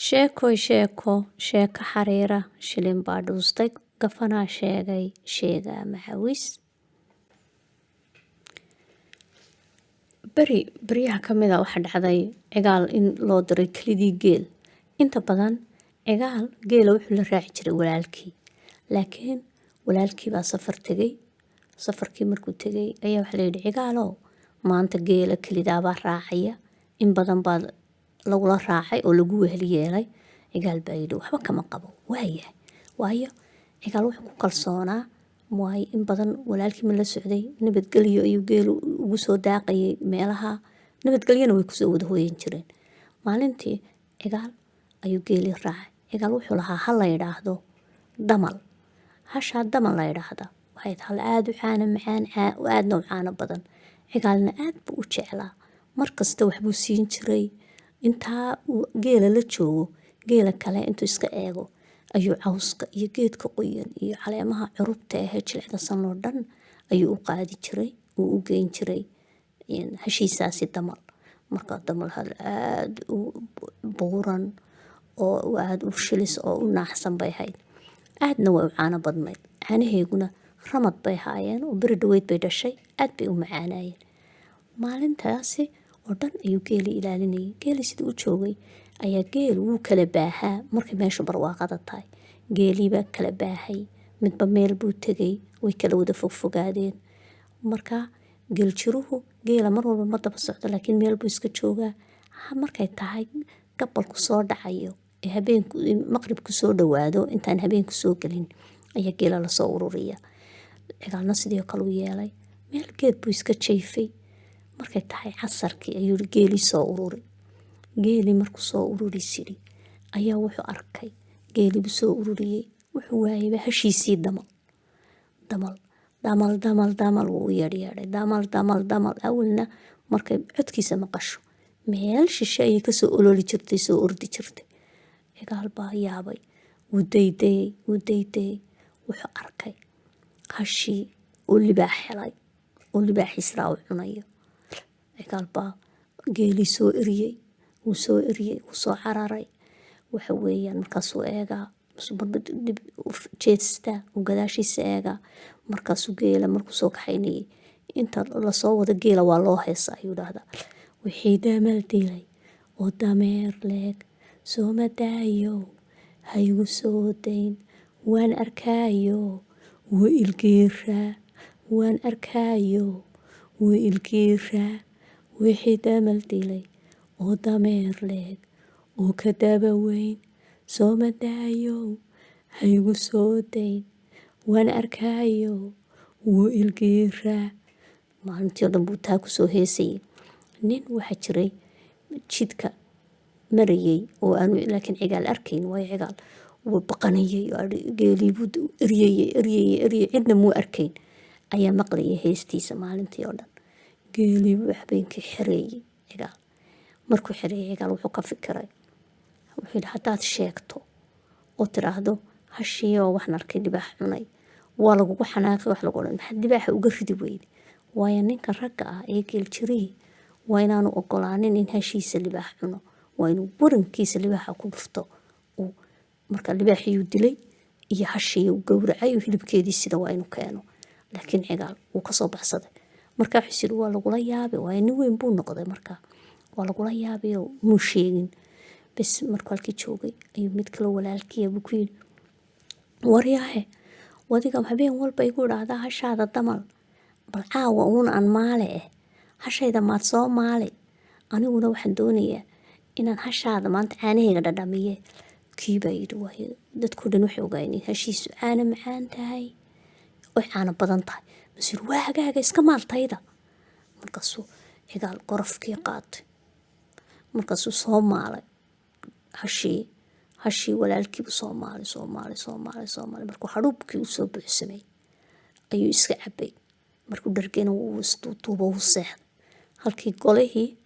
Sheekoy sheeko, sheeko xariira, shilin baa dhuustay, gafanaa sheegay, sheegaa maxawis. Beriyaha ka mid a waxaa dhacday cigaal in loo diray kelidii geel. Inta badan cigaal geela wuxuu la raaci jiray walaalkii. Laakiin walaalkii baa safar tegay. Safarkii markuu tegay ayaa waxa la yidhi cigaalow maanta geela kelidaa baa raacaya. In badan baa lagula raacay oo lagu wehel yeelay. Cigaal baa yidhi waxba kama qabo. Waayo cigaal wuxuu ku kalsoonaa waayo in badan walaalkii ma la socday nabadgelyo ayuu geelu ugu soo daaqayay meelaha nabadgelyona way kusoo wada hooyan jireen. Maalintii cigaal ayuu geeli raacay. Cigaal wuxuu lahaa hal la yidhaahdo damal. Hashaa damal la yidhaahda waxay tahay aad u caano macaan aadna u caano badan. Cigaalna aad buu u jeclaa. Markasta wax buu siin jiray. Intaa geela la joogo geela kale intuu iska eego ayuu cawska iyo geedka qoyan iyo caleemaha curubta ah jilicsan oo dhan ayuu u qaadi jiray uu u geyn jiray hashiisaasi damal. Marka damal hal aad u buuran oo aad u shilis oo u naaxsan bay ahayd. Aadna way u caano badnayd. Caanaheeguna ramad bay haayeen oo beri dhaweyd bay dhashay aad bay u macaanayeen. Maalintaasi oo dhan ayuu geeli ilaalinayay. Geeli sidii u joogay ayaa geelu wuu kala baahaa markay meeshu barwaaqada tahay. Geelii baa kala baahay. Midba meel buu tegay. Way kala wada fogfogaadeen. Marka geel jiruhu geela mar walba ma daba socdo laakiin meel buu iska joogaa. Markay tahay gabalku soo dhacayo ee habeenku maqribku soo dhawaado intaan habeenku soo gelin ayaa geela la soo ururiya. Cigaalna sidoo kale u yeelay. Meel geed buu iska jeefay. Markay tahay casarkii ayuu geeli soo ururi. Geeli markuu soo ururi siri ayaa wuxuu arkay geeli buu soo ururiyay. Wuxuu waayay hashiisii damal. Damal wuu u yeedhay. Damal awalna markay codkiisa maqasho meel shishe ayay ka soo ololi jirtay soo ordi jirtay. Cigaal baa yaabay. Wuu daydayay. Wuxuu arkay hashii oo libaax helay oo libaaxiisraa u cunayo. Cigaal baa geeli soo eriyay. Wuu soo cararay. Waxa weeyaan markaasuu eegaa jeestaa uu gadaashiisa eegaa markaasuu geela markuu soo kaxaynayay inta la soo wada geela waa loo heesaa ayuu dhahdaa wixii damal dilay oo dameer leeg soo madaayo haygu soo dayn waan arkaayo wuu ilgiiraa wixii damal dilay oo dameer leeg oo ka daba weyn soo madaayo haygu soo dayn waan arkaayo wuu ilgiiraa. Maalintii oo dhan buu taa ku soo heesayay. Nin waxaa jiray jidka marayay oo aanu laakiin cigaal arkayn waayo cigaal wuu baqanayay geelii buu eryayay cidna muu arkayn ayaa maqlayay heestiisa maalintii oo dhan. Geelii buu habeenkii xereeyay cigaal. Markuu xereeyay cigaal wuxuu ka fikiray. Wuxuu yidhi haddaad sheegto oo tiraahdo hashii oo waxaan arkay libaax cunay waa lagugu xanaaqay wax lagu odhan maxaad libaaxa uga ridi weyday. Waayo ninka ragga ah ee geel jirii waa inaanu ogolaanin in hashiisa libaax cuno. Waa inuu warankiisa libaaxa ku dhufto. Marka libaaxiyuu dilay iyo hashii uu gowracay oo hilibkeedii sida waa inuu keeno. Laakiin cigaal wuu ka soo baxsaday. Markaa wuxuu yidhi waa lagula yaabay waayo nin weyn buu noqday markaa. Waa lagula yaabay oo muu sheegin. Bas markuu halkii joogay ayuu mid kale walaalkii buu ku yidhi waryaahe wadiga habeen walba igu dhahdaa hashaada damal bal caawa aan maale hashayda maad soo maale aniguna waxaan doonayaa inaan hashaada maanta caanaheega dhadhamiye. Kii baa yidhi waayo dadkoo dhan waxay ogaayeen hashiisu caano macaan tahay oo caano badan tahay. Masiir waa hagaaga iska maaltayda. Markaasuu cigaal qorofkii qaatay. Markaasuu soo maalay hashii walaalkiibu soo maalay markuu hadhuubkii u soo buuxsamay ayuu iska cabay. Markuu dhargayna wuu istuutuubo wuu seexday. Halkii golihii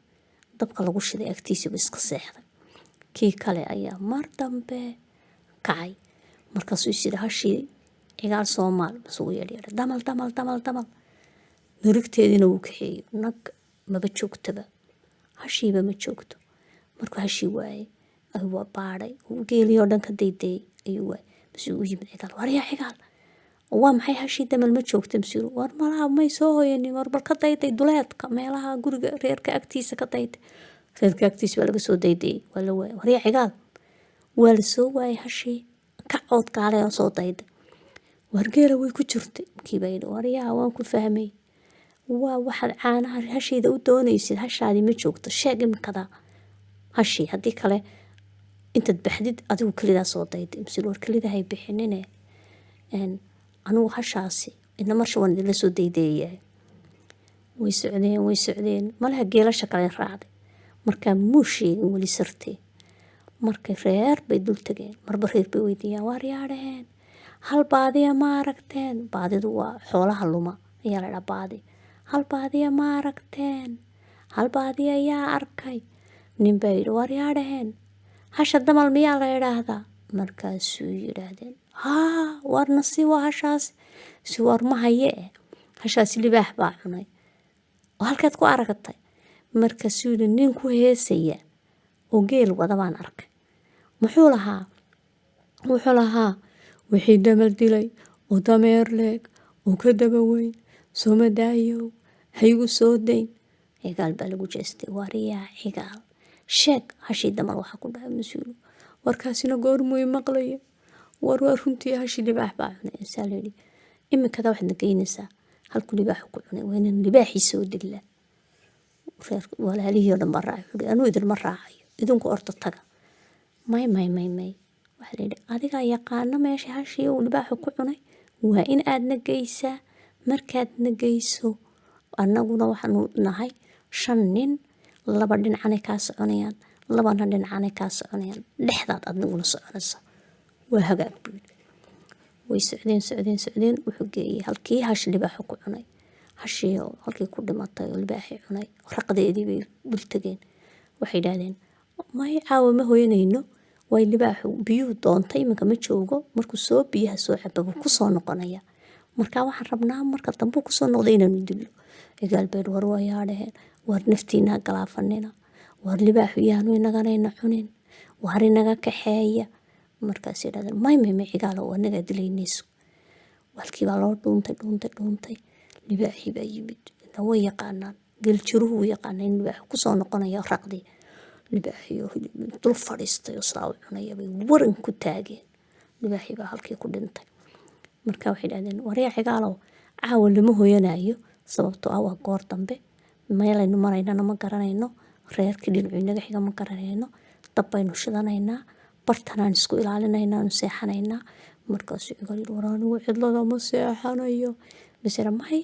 dabka lagu shiday agtiisaba iska seexday. Kii kale ayaa mar dambe kacay. Markaasuu is yidhi hashii cigaal soo maal masuu yeedhay damal. Nurigteediina wuu kaxeeyey. Nag maba joogtaba. Hashiiba ma joogto. Markuu hashii waayay ayuu baadhay geelii oo dhan ka daydayay ayuu waay masuu u yimid cigaal waryaa cigaal waa maxay hashii damal ma joogta masiiru war malaha may soo hoyanin war bal ka dayday duleedka meelaha guriga reerka agtiisa ka dayday reerka agtiisa baa laga soo daydayay waa la waayay waryaa cigaal waa la soo waayay hashii ka cood kaalay oo soo dayday wargeela way ku jirtay markii baa yidhi waryaa waan ku fahmay waa waxaad caanaha hashayda u doonaysid hashaadii ma joogto sheeg imikada hashii haddii kale intaad baxdid adigu kelidaa soo dayday masiir war kelidahay bixinine anugu hashaasi ina marsha waan idinla soo daydayayahay way socdeen malaha geelasha kale raacday markaa muu sheegin weli sartee markay reer bay dul tageen marba reer bay weydiiyaan waar yaadhaheen hal baadiya ma aragteen baadidu waa xoolaha luma ayaa la dhaa baadi hal baadiya ma aragteen hal baadiya ayaa arkay nin baa yidhi waar yaadhaheen hasha damal miyaa la idhaahdaa markaasuu yidhaahdeen haa warna si waa hashaas si war ma haye hashaasi libaax baa cunay oo halkeed ku aragtay markaasuu yidhi nin ku heesaya oo geel wada baan arkay wuxuu lahaa wixii damal dilay oo dameer leeg oo ka daba weyn sooma daayow haygu soo dayn cigaal baa lagu jeestay waryaa cigaal sheeg hashii damal waxaa ku dhacay mas-uulu warkaasina goormuu i maqlaya war waa runtii hashii libaax baa cunay insaa layidhi imikada waxaad nageynaysaa halku libaaxu ku cunay waa inan libaaxii soo dillaa reer walaalihii oo dhan baa raacay wuxuu anuu idinma raacayo idinku orto taga may waxaa layidhi adigaa yaqaano meesha hashii uu libaaxu ku cunay waa in aad nageysaa markaad nageyso annaguna waxaanu nahay 5 nin 2 dhinacanay kaa soconayaan 2na dhinacanay kaa soconayaan dhexdaad adnaguna soconaysa waa hagaag buu yidhi way socdeen wuxuu geeyey halkii hash libaaxu ku cunay hashii oo halkii ku dhimatay oo libaaxii cunay raqdeedii bay dul tageen waxay yidhaahdeen may caawa ma hoyanayno way libaaxu biyuhu doontay iminka ma joogo markuu soo biyaha soo cababo kusoo noqonaya markaa waxaan rabnaa marka dambe kusoo noqda inaanu dilo cigaal beer war waa yaadhaheen war naftiina galaafanina war libaaxu yaanu inaganayna cunin war inaga kaxeeya markaas yidhahdeen may cigaal oo anaga dilaynayso walkii baa loo dhuuntay libaaxii baa yimid way yaqaanaan geljiruhu wuu yaqaanaa in libaaxu kusoo noqonaya raqdii libaaxii dul fadhiistay oo sidaa u cunaya bay waran ku taageen libaaxii baa halkii ku dhintay markaa waxay yidhahdeen waryaa cigaalow caawa lama hoyanayo sababtoo ah waa goor dambe meelaynu maraynana ma garanayno reerkii dhinacuu inaga xiga ma garanayno dab baynu shidanaynaa bartanaan isku ilaalinaynaa aanu seexanaynaa markaasuu cigaal yidhi war anigu cidlada ma seexanayo masera may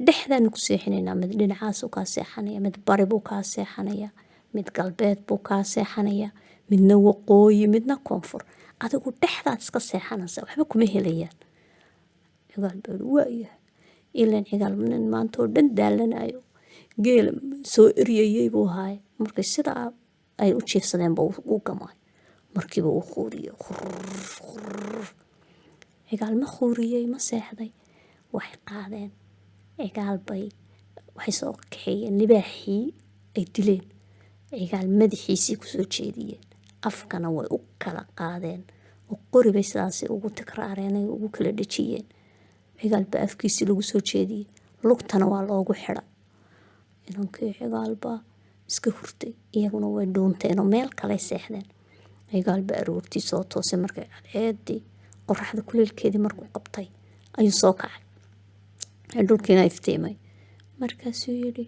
dhexdaanu ku seexinaynaa mid dhinacaasuu kaa seexanaya mid bari buu kaa seexanaya mid galbeed buu kaa seexanaya midna waqooyi midna koonfur adigu dhexdaad iska seexanaysa waxba kuma helayaan cigaal baa waayahay ilaan cigaal maanta oo dhan daalanayo geela soo eryayay buu ahaay markay sidaa ay u jiifsadeenba u gamay markiiba uu khuuriyey cigaal ma khuuriyey ma seexday waxay qaadeen cigaal bay waxay soo kaxeeyeen libaaxii ay dileen cigaal madaxiisii kusoo jeediyeen afkana way u kala qaadeen oo qori bay sidaasi ugu tikraareen ay ugu kala dhejiyeen cigaal baa afkiisii lagu soo jeediyey lugtana waa loogu xidhay inankii cigaal baa iska hurtay iyaguna way dhuunteen oo meel kale seexdeen cigaal baa aroortii soo toosay markay cadceedii qoraxda kuleelkeedii markuu qabtay ayuu soo kacay dhulkiina iftiimay markaasuu yidhi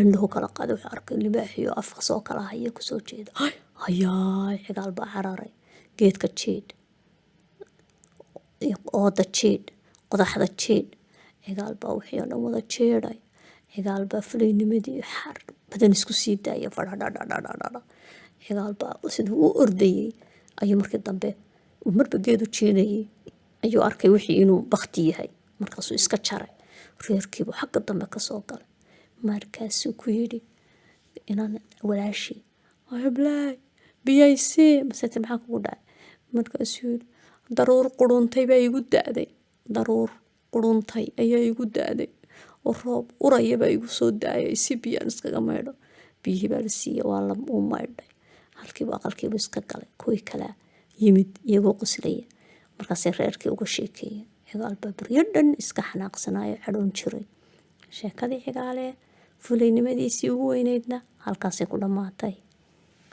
indhuhu kala qaaday wuxuu arkay libaaxiyo afka soo kala haya kusoo jeeda hayaay cigaal baa cararay geedka jiidh ooda jiidh qodaxda jiidh cigaal baa wixii oo dhan wada jiidhay cigaal baa fulaynimadii xar badan isku sii daaya fadhadhadhadhadhadha cigaal baa siduu u ordayey ayuu markii dambe uu marba geed u jiidayay ayuu arkay wixii inuu bakti yahay markaasuu iska jaray reerkiibuu xagga dambe kasoo galay markaasuu ku yidhi inaan walaashii heblaay biyaysii masete maxaa kugu dhacay markaasuu yidhi daruur quruntay baa igu da'day daruur quruntay ayaa igu da'day oo roob uraya baa igu soo daayay si biyaan iskaga maydho biyihii baa la siiyey waa u maydhay halkiiba aqalkiibu iska galay, kuwii kale yimid iyagoo qoslaya. Markaasay reerkii uga sheekeeyeen. Cigaal baa baryo dhan iska xanaaqsanaayo cadhoon jiray. Sheekadii cigaale fulaynimadiisii ugu weyneydna halkaasay ku dhammaatay.